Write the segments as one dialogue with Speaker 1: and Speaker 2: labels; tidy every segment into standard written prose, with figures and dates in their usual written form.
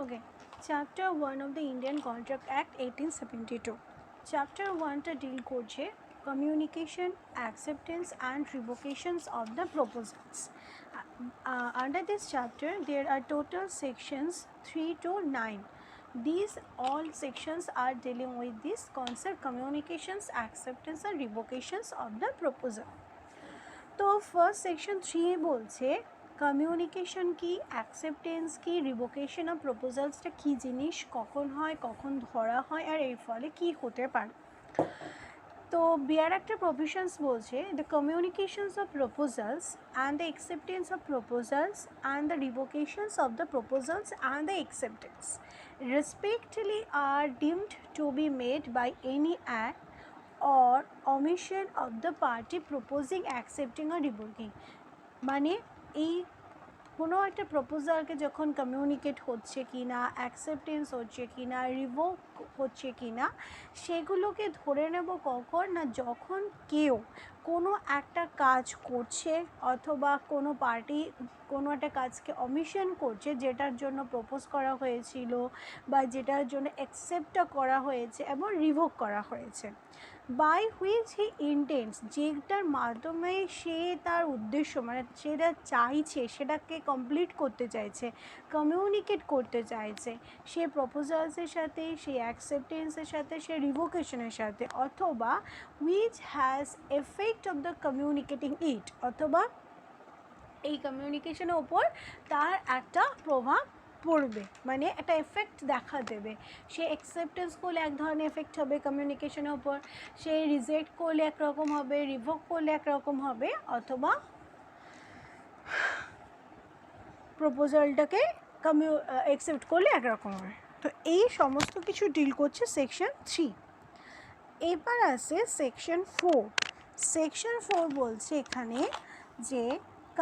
Speaker 1: Okay, Chapter 1 of the Indian Contract Act 1872. Chapter 1 টা deal করছে communication, acceptance and revocations of the proposals. Under this chapter, there are total sections 3 to 9. These all sections are dealing with this concept communications, acceptance and revocations of the proposal. তো first section 3 বলছে communication কি, acceptance কি, revocation of প্রপোজালসটা কী জিনিস, কখন হয়, কখন ধরা হয় আর এর ফলে কি হতে পারে। তো বিয়ার একটা প্রভিশনস বলছে the communications of proposals and the acceptance of proposals and the revocations of the proposals and the acceptance respectively are deemed to be made by any act or omission of the party proposing, accepting or revoking. মানে এই কোনো একটা প্রপোজালকে যখন communicate হচ্ছে কি না, acceptance হচ্ছে কি না, রিভোক হচ্ছে কি না, সেগুলোকে ধরে নেব কখন না, যখন কেউ কোনো একটা কাজ করছে অথবা কোনো পার্টি কোনো একটা কাজকে অমিশন করছে যেটার জন্য প্রপোজ করা হয়েছিল বা যেটার জন্য অ্যাকসেপ্টটা করা হয়েছে এবং রিভোক করা হয়েছে। বাই হুইচ হি ইন্টেন্টস, যেটার মাধ্যমে সে তার উদ্দেশ্য মানে সেটা চাইছে, সেটাকে কমপ্লিট করতে চাইছে, কমিউনিকেট করতে চাইছে, সে প্রপোজালসের সাথে, সে অ্যাকসেপ্টেন্সের সাথে, সে রিভোকেশনের সাথে, অথবা which has effect of the communicating it, অথবা এই কমিউনিকেশনের ওপর তার একটা প্রভাব পড়বে, মানে একটা এফেক্ট দেখা দেবে। সে অ্যাকসেপ্টেন্স করলে এক ধরনের এফেক্ট হবে কমিউনিকেশনের ওপর, সে রিজেক্ট করলে একরকম হবে, রিভোক করলে একরকম হবে, অথবা প্রপোজালটাকে অ্যাকসেপ্ট করলে একরকম হবে। তো এই সমস্ত কিছু ডিল করছে সেকশন 3। এবার আসে সেকশন 4। সেকশন 4 বলছে এখানে যে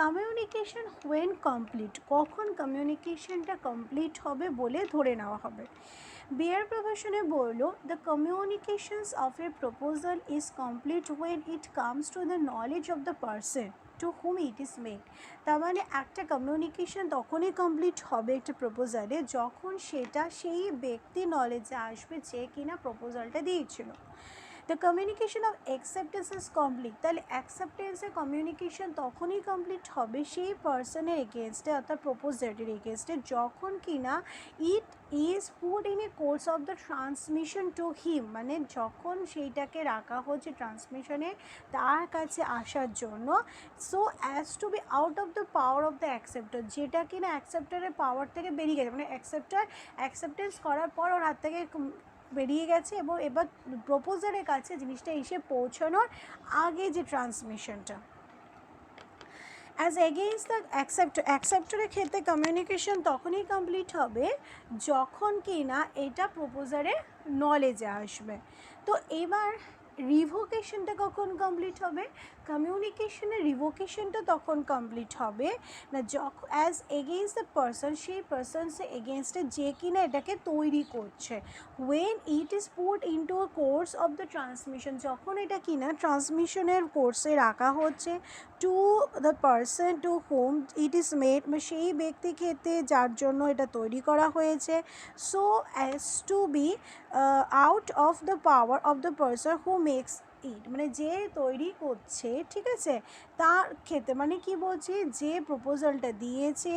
Speaker 1: কমিউনিকেশন হোয়েন কমপ্লিট, কখন কমিউনিকেশনটা কমপ্লিট হবে বলে ধরে নেওয়া হবে। বিয়ার প্রফেশনে বলল the communications of A proposal is complete when it comes to the knowledge of the person to whom it is made. তার মানে একটা কমিউনিকেশন তখনই কমপ্লিট হবে একটা প্রপোজালে যখন সেটা সেই ব্যক্তি নলেজে আসবে যে কিনা প্রপোজালটা দিয়েছিল। The communication of acceptance is complete, তাহলে অ্যাকসেপ্টেন্সের কমিউনিকেশন তখনই কমপ্লিট হবে সেই পার্সনের এগেনস্টে অর্থাৎ প্রপোজারের এগেনস্টে যখন কিনা ইট is put in a course of the transmission to him, মানে যখন সেইটাকে রাখা হচ্ছে ট্রান্সমিশনে তার কাছে আসার জন্য, so as to be out of the power of the acceptor, যেটা কিনা অ্যাকসেপ্টারের পাওয়ার থেকে বেরিয়ে গেছে, মানে অ্যাকসেপ্টেন্স করার পর ওর হাত থেকে বেরিয়ে গেছে এবং এবার প্রপোজারের কাছে জিনিসটা এসে পৌঁছানোর আগে যে ট্রান্সমিশনটা। অ্যাজ এগেইনস্ট দ্য অ্যাকসেপ্টরের ক্ষেত্রে কমিউনিকেশন তখনই কমপ্লিট হবে যখন কি না এটা প্রপোজারের নলেজে আসবে। তো এবার রিভোকেশনটা কখন কমপ্লিট হবে, কমিউনিকেশনের রিভোকেশনটা তখন কমপ্লিট হবে না যখন অ্যাজ এগেইনস্ট দ্য পারসন, সেই পারসনসে এগেনস্টে যে কিনা এটাকে তৈরি করছে, when it is put into a course of the transmission, যখন এটা কিনা ট্রান্সমিশনের কোর্সে রাখা হচ্ছে, to the person to whom it is made, সেই ব্যক্তি ক্ষেত্রে যার জন্য এটা তৈরি করা হয়েছে, so as to be out of the power of the person who makes it, মানে যে তৈরি করছে, ঠিক আছে, তার ক্ষেত্রে মানে কি বলছি, যে প্রপোজালটা দিয়েছে,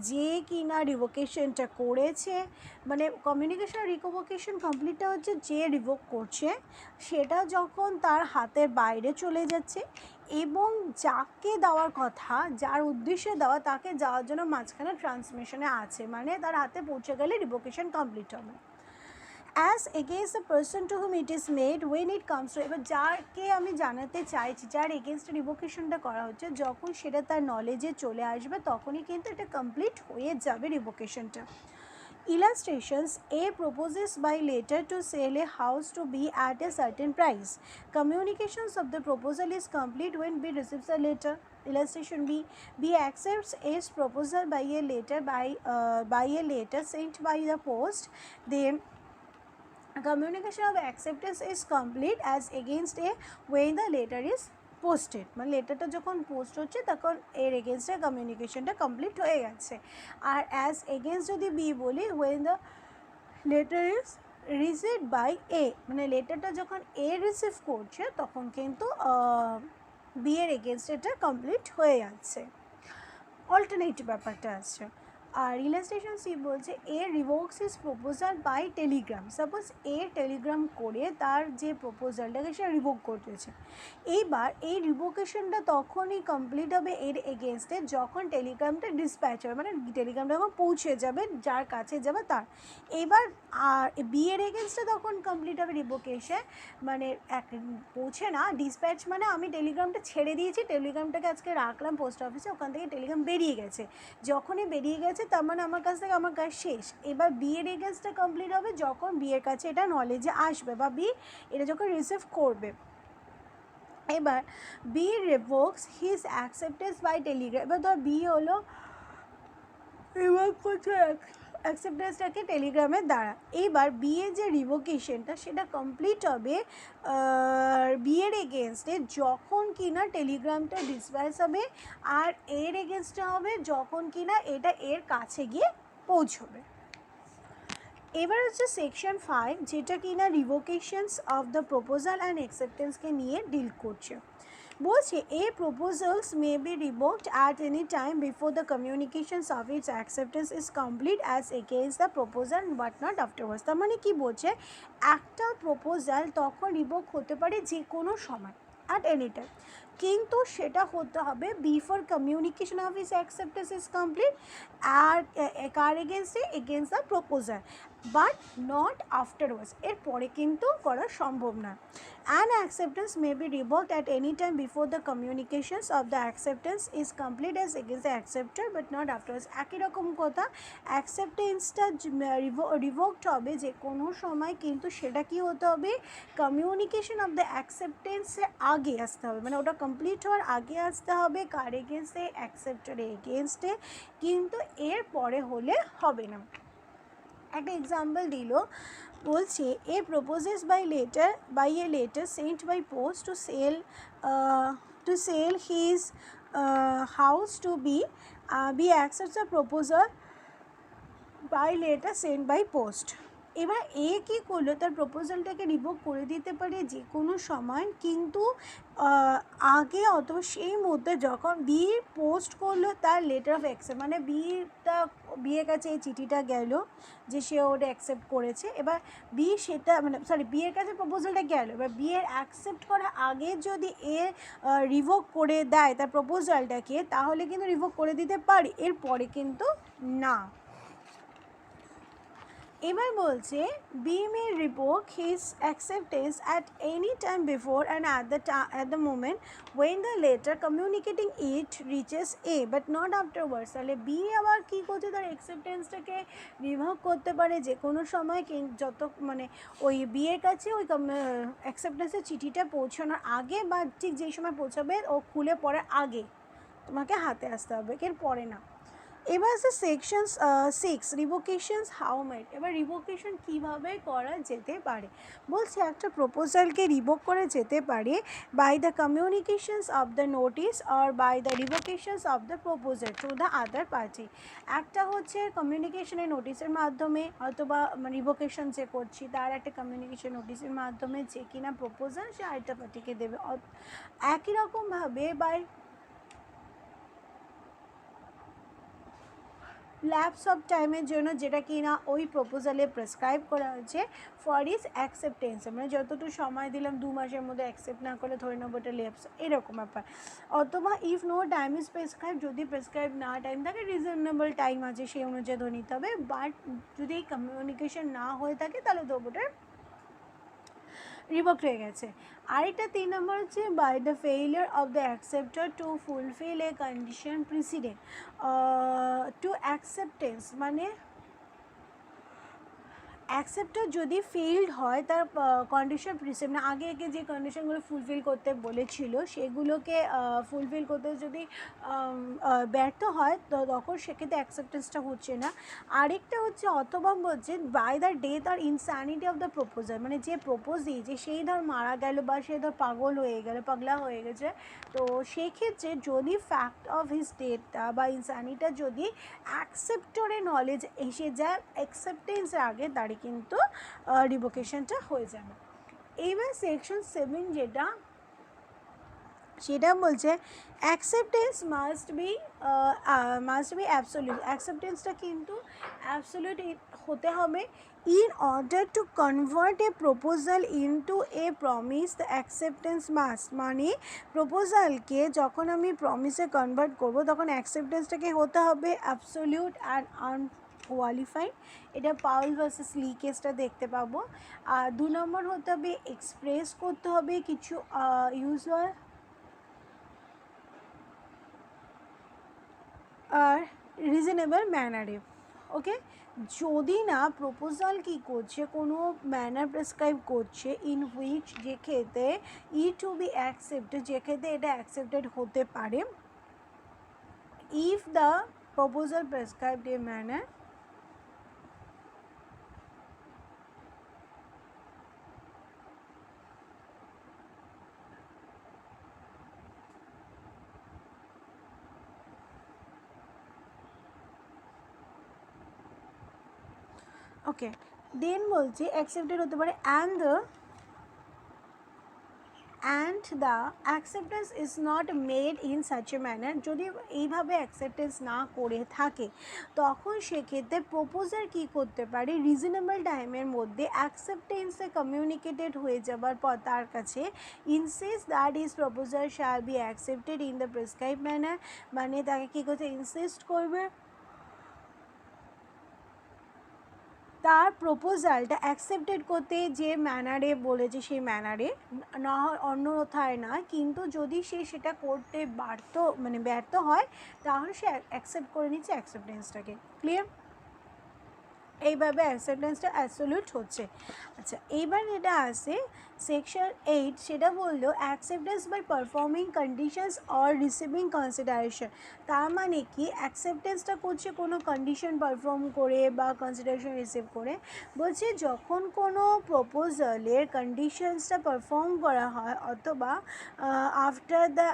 Speaker 1: যে কিনা রিভোকেশনটা করেছে, মানে কমিউনিকেশন রিভোকেশন কমপ্লিটটা হচ্ছে যে রিভোক করছে সেটা যখন তার হাতের বাইরে চলে যাচ্ছে এবং যাকে দেওয়ার কথা, যার উদ্দেশ্যে দেওয়া তাকে যাওয়ার জন্য মাঝখানে ট্রান্সমিশনে আছে, মানে তার হাতে পৌঁছে গেলে রিভোকেশন কমপ্লিট হবে। As against the person to whom it is made when it comes to, এবার যাকে আমি জানাতে চাইছি, যার এগেনস্টে রিভোকেশনটা করা হচ্ছে, যখন সেটা তার নলেজে চলে আসবে তখনই কিন্তু এটা কমপ্লিট হয়ে যাবে রিভোকেশনটা। Illustrations: A proposes by letter to sell a house to B at a certain price. Communications of the proposal is complete when B receives a letter. Illustration B: B accepts A's proposal by a letter sent by the post. Then communication of acceptance is complete as against A when the letter is posted, মানে লেটারটা যখন post হচ্ছে তখন এর এগেনস্টে কমিউনিকেশনটা complete হয়ে গেছে। আর অ্যাজ এগেনস্ট যদি বি বলি, when the letter is received by A, মানে লেটারটা যখন এ রিসিভ করছে তখন কিন্তু বি এর এগেনস্টে এটা কমপ্লিট হয়ে যাচ্ছে। অল্টারনেটিভ ব্যাপারটা আছে। আর রিলেস্টেশন সি বলছে A revokes his proposal by telegram. Suppose A telegram করে তার যে প্রপোজালটাকে সে রিভোক করতেছে, এইবার এই রিভোকেশনটা তখনই কমপ্লিট হবে এর এগেনস্টে যখন টেলিগ্রামটা ডিসপ্যাচ হবে, মানে টেলিগ্রামটা যখন পৌঁছে যাবে যার কাছে যাবে তার। এবার আর বি এর এগেনস্টে তখন কমপ্লিট হবে রিভোকেশন, মানে পৌঁছে না, ডিসপ্যাচ মানে আমি টেলিগ্রামটা ছেড়ে দিয়েছি, টেলিগ্রামটাকে আজকে রাখলাম পোস্ট অফিসে, ওখান থেকে টেলিগ্রাম বেরিয়ে গেছে, যখনই বেরিয়ে গেছে তার মানে আমার কাছ থেকে আমার কাজ শেষ। এবার বি এর এগেনস্টটা কমপ্লিট হবে যখন বি এর কাছে এটা নলেজে আসবে বা বি এটা যখন রিসিভ করবে। এবার B revokes his acceptance by telegram. এবার ধর বি হলো রিভোক করছে অ্যাকসেপ্টেন্সটাকে টেলিগ্রামের দ্বারা। এইবার বি এর যে রিভোকেশনটা সেটা কমপ্লিট হবে বি এর এগেনস্টে যখন কিনা টেলিগ্রামটা ডিসপ্যাচ হবে, আর এর এগেনস্টে হবে যখন কিনা এটা এর কাছে গিয়ে পৌঁছবে। এবার হচ্ছে সেকশন 5, যেটা কিনা revocations of the proposal and অ্যাকসেপ্টেন্সকে নিয়ে ডিল করছে। বলছে a proposals may be revoked at any time before the communications of its acceptance is complete as against the proposal but not afterwards. তার মানে কি বলছে, একটা প্রপোজাল তখন রিভোক হতে পারে যে কোনো সময়, অ্যাট এনি টাইম, কিন্তু সেটা হতে হবে before communication of its acceptance is complete আর কার এগেনস্টে, against the proposal, but not afterwards, এরপরে কিন্তু করা সম্ভব না। An acceptance may be revoked at any time before the communications of the acceptance is complete as against the acceptor but not afterwards. একই রকম কথা, অ্যাকসেপ্টেন্সটা রিভোকড হবে যে কোনো সময়, কিন্তু সেটা কি হতে হবে, কমিউনিকেশন অফ দ্য অ্যাকসেপ্টেন্সের আগে আসতে হবে, মানে ওটা কমপ্লিট হওয়ার আগে আসতে হবে, কার এগেনস্টে, অ্যাকসেপ্টারের এগেনস্টে, কিন্তু এর পরে হলে হবে না। একটা এক্সাম্পল দিল, বলছে A proposes by a letter sent by post to sell his house to B accepts the proposal by letter sent by post. এবার এ কী করলো, তার প্রপোজালটাকে রিভোক করে দিতে পারে যে কোনো সময়, কিন্তু আগে অথবা সেই মধ্যে যখন বি পোস্ট করলো তার লেটার অফ অ্যাকসেপ্ট, মানে বিয়ের কাছে এই চিঠিটা গেল যে সে ওটা অ্যাকসেপ্ট করেছে, এবার বি সেটা মানে বিয়ের কাছে প্রপোজালটা গেল, এবার বিয়ের অ্যাকসেপ্ট করার আগে যদি এ রিভোক করে দেয় তার প্রপোজালটাকে, তাহলে কিন্তু রিভোক করে দিতে পারে, এরপরে কিন্তু না। এবার বলছে B may revoke his acceptance at any time before and at the moment when the letter communicating it reaches A but not afterwards. তাহলে বি আবার কী করছে, তার অ্যাকসেপ্টেন্সটাকে রিভোক করতে পারে যে কোনো সময়, যত মানে ওই বিয়ের কাছে ওই অ্যাকসেপ্টেন্সের চিঠিটা পৌঁছানোর আগে বা ঠিক যেই সময় পৌঁছাবে ও খুলে পড়ার আগে তোমাকে হাতে আসতে হবে, এর পরে না। এবার আছে সেকশন 6, রিভোকেশনস হাউ মেড। এবার রিভোকেশন কীভাবে করা যেতে পারে, বলছে একটা প্রপোজালকে রিভোক করা যেতে পারে by the communications of the notice or by the revocations of the proposal to the other party. একটা হচ্ছে কমিউনিকেশনের নোটিসের মাধ্যমে, অথবা রিভোকেশন যে করছি তার একটা কমিউনিকেশন নোটিসের মাধ্যমে যে কিনা প্রপোজাল সে আরেকটা পার্টিকে দেবে। একই রকমভাবে বাই ল্যাপস অফ টাইমের জন্য, যেটা কি না ওই প্রপোজালে প্রেসক্রাইব করা হয়েছে ফর ইজ অ্যাকসেপ্টেন্স, মানে যতটুকু সময় দিলাম 2 মাসের মধ্যে অ্যাকসেপ্ট না করলে ধরে নেবো এটা ল্যাপস, এরকম ব্যাপার। অথবা if no time is prescribe, যদি প্রেসক্রাইব না টাইম থাকে, রিজনেবল টাইম আছে সেই অনুযায়ী ধরে নিতে হবে, বাট যদি কমিউনিকেশন না হয়ে থাকে তাহলে তো ওটা রিভোক হয়ে গেছে। আরেকটা 3 নম্বর হচ্ছে by the failure of the acceptor to fulfill a condition precedent to acceptance, মানে অ্যাকসেপ্টার যদি ফেইল্ড হয় তার কন্ডিশন প্রিসেপ্ট না আগে আগে যে কন্ডিশনগুলো ফুলফিল করতে বলেছিল সেগুলোকে ফুলফিল করতে যদি ব্যর্থ হয় তো তখন সেক্ষেত্রে অ্যাকসেপ্টেন্সটা হচ্ছে না। আরেকটা হচ্ছে অথবা বলছে by the death or insanity of the proposer, মানে যে প্রপোজি যে সেই ধর মারা গেল বা সে ধর পাগল হয়ে গেল পাগলা হয়ে গেছে, তো সেই ক্ষেত্রে যদি ফ্যাক্ট অফ হিজ ডেথটা বা ইনস্যানিটা যদি অ্যাকসেপ্টরের নলেজ এসে যায় অ্যাকসেপ্টেন্সের আগে তারই কিন্তু রিভোকেশনটা হয়ে যাবে। এইবার সেকশন 7 যেটা সেটা বলছে অ্যাকসেপ্টেন্স মাস্ট বি অ্যাবসলিউট, অ্যাকসেপ্টেন্সটা কিন্তু অ্যাবসলিউট হতে হবে। In order to convert A proposal into a promise the acceptance must, মানে প্রপোজালকে যখন আমি প্রমিসে কনভার্ট করব তখন অ্যাকসেপ্টেন্সটাকে হতে হবে অ্যাবসলিউট অ্যান্ড আনকোয়ালিফাইড। এটা পাউল ভার্সেস লি কেসটা দেখতে পাবো। আর 2 নম্বর হতে হবে এক্সপ্রেস করতে হবে কিছু ইউজুয়াল আর রিজনেবল ম্যানারে। ওকে, যদি না প্রপোজাল কী করছে কোনো ম্যানার প্রেসক্রাইব করছে ইন হুইচ যে ক্ষেত্রে টু বি অ্যাকসেপ্টেড, যে ক্ষেত্রে এটা অ্যাকসেপ্টেড হতে পারে if the proposal prescribed a manner okay then বলছি অ্যাকসেপ্টেড হতে পারে and the acceptance is not made in such a manner, যদি এইভাবে অ্যাকসেপ্টেন্স না করে থাকে তখন সেক্ষেত্রে প্রপোজার কী করতে পারে রিজনেবল টাইমের মধ্যে অ্যাকসেপ্টেন্সে কমিউনিকেটেড হয়ে যাবার পর তার কাছে insist that is proposal shall be accepted in the prescribe manner, মানে তাকে কী করতে ইনসিস্ট করবে তার প্রপোজালটা অ্যাকসেপ্টেড করতে যে ম্যানারে বলেছে সেই ম্যানারে, না অন্যথায় না, কিন্তু যদি সে সেটা করতে ব্যর্থ হয় তাহলে সে অ্যাকসেপ্ট করে নিচ্ছে অ্যাকসেপ্টেন্সটাকে। ক্লিয়ার? এইভাবে অ্যাকসেপ্টেন্সটা অ্যাবসলিউট হচ্ছে। আচ্ছা, এইবার যেটা আছে সেকশন 8 সেটা বললো acceptance by performing conditions or receiving consideration, তার মানে কি অ্যাকসেপ্টেন্সটা করছে কোনো কন্ডিশন পারফর্ম করে বা কনসিডারেশন রিসিভ করে। বলছে যখন কোনো প্রপোজালের কন্ডিশনসটা পারফর্ম করা হয় অথবা after the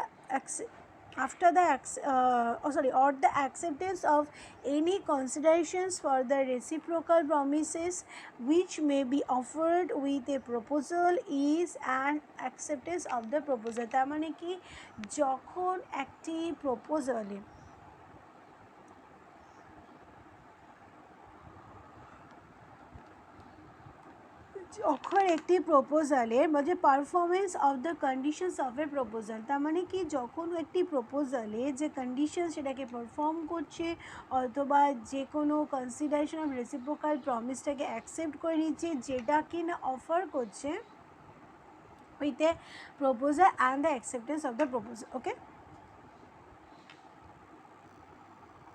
Speaker 1: or the acceptance of any considerations for the reciprocal promises which may be offered with a proposal is an acceptance of the proposal, তার মানে কি যখন একটি প্রপোজালে যখন একটি প্রপোজালের মানে performance of the conditions of A proposal, তার মানে কি যখন একটি প্রপোজালে যে কন্ডিশন সেটাকে পারফর্ম করছে অথবা যে কোনো কনসিডারেশন অফ রেসিপ্রোকাল প্রমিসটাকে অ্যাকসেপ্ট করে নিচ্ছে যেটা কি না অফার করছে with a proposal and the acceptance of the proposal. Okay,